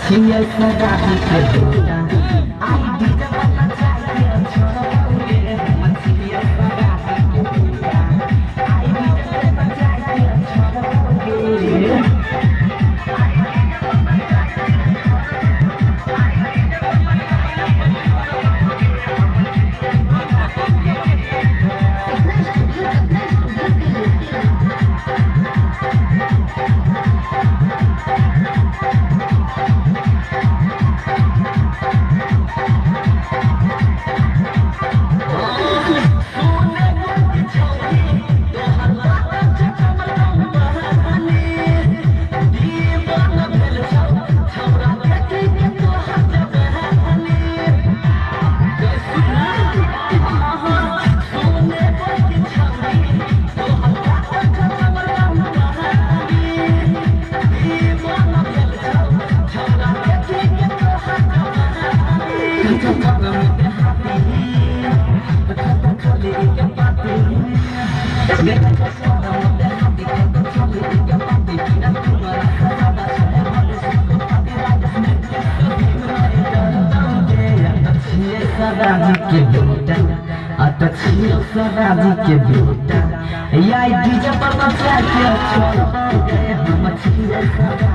छिए सगाई के बेटा आई डीजे बजना चाहिए छोड़ोगे हम छिए सगाई के बेटा आई डीजे बजना चाहिए छोड़ोगे सदाजी के बेटा छिए सदाजी के बेटा या डीजे पर बजा के छोड़ हम छिए सदा